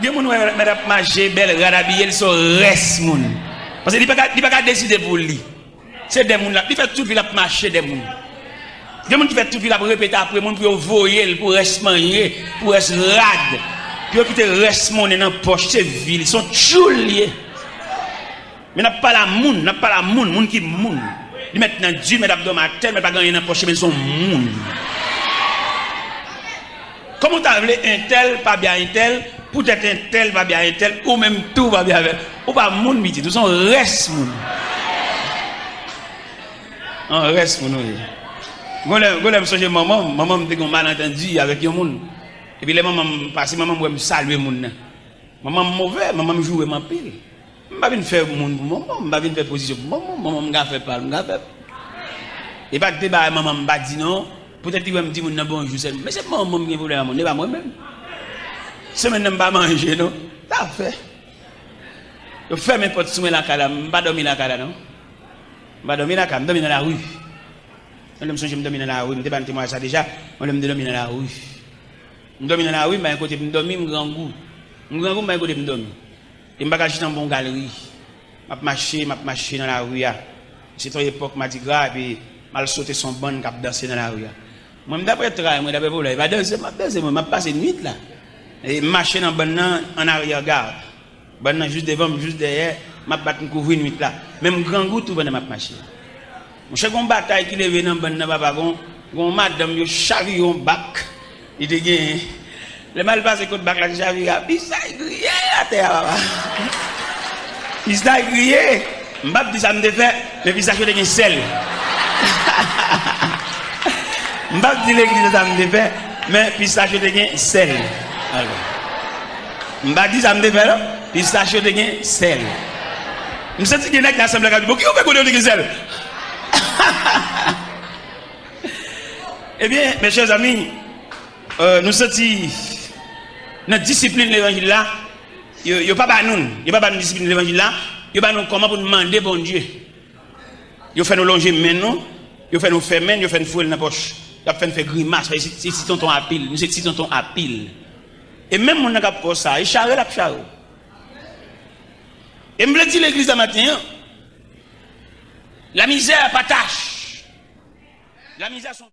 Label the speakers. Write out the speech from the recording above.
Speaker 1: Il y a des gens qui marché, belle, radabillé, ils sont reste moun. Parce qu'il ne peut pas décider pour lui. C'est des gens là. Il fait toute vie pour marcher des gens. Il y a des gens qui fait toute vie pour répéter après, pour voyer, pour rester manger, pour rester rad. Puis ils reste mon dans la poche, c'est ville, ils sont chouliers. Mais n'a pas la moun, moun qui moun. Ils mettent dans Dieu, mettent dans ma tête, mais pas gagner dans la poche, mais ils sont moun. Comment tu as voulu un tel, pas bien un tel, peut-être un tel, pas bien un tel, ou même tout va bien avec. Ou pas moun miti, tout sont reste moun. On reste moun. Quand je me souviens maman me dit qu'on malentendu avec un moun. Et puis les mamans passent, maman me salue moun. Maman mauvais, maman me joue ma pile. Je ne vais pas faire moun pour maman, je ne vais pas faire position pour maman, je ne vais pas faire. Et pas que maman me dit non. Peut-être qu'il va me dire bonjour, mais c'est maman qui voulait mon, pas moi-même. C'est maintenant pas manger, non? Ça fait. Je fais mes potes sous la cala, je ne vais pas dormir la cala, non? Je vais dormir la cala, je dormir dans la rue. Je me dormir dans la rue, je ne sais pas ça déjà, je me dormir dans la rue. Je dormir dans la rue, mais côté je dormir, je grand goût. Je grand goût, mais côté je dormir. Et je ne vais pas dans une bonne galerie. Je marche dans la rue. C'est une époque, je dis grave, et je sauter son bon cap danser dans la rue. Moi, d'après travail, moi, d'après vous, je vais danser, je passe une nuit là. Et marcher dans le en arrière-garde. Juste devant, juste derrière, je vais couvrir une nuit là. Même grand goût, tout va dans ma machine. Mon cher, une bataille qui est venue dans le papa, madame, yo chavi un bac. Il te gagne. Le mal passé contre bac, la chavi, il s'est grillé à terre. Il s'est grillé. Je ne sais pas si ça me fait, mais puis ça, je suis sel. Je ne sais pas si l'église ça me fait, mais puis ça, je suis sel. Je ne sais pas si ça me fait, puis ça, je suis sel. Je sais que l'assemblée a dit, qui vous fait sel? Eh bien, mes chers amis, nous sommes notre discipline de l'évangile là, il n'y a pas de discipline de l'évangile là, il n'y a pas comment pour demander bon Dieu. Il fait nous longer maintenant, il fait nous faire main, il fait nous fouler dans la poche, il fait nous faire grimace, c'est si tonton à pile, nous c'est si tonton à pile. Et même mon n'a pas ça, il charre la charre. Et me dit l'église ce matin, la misère pas tâche. La misère sont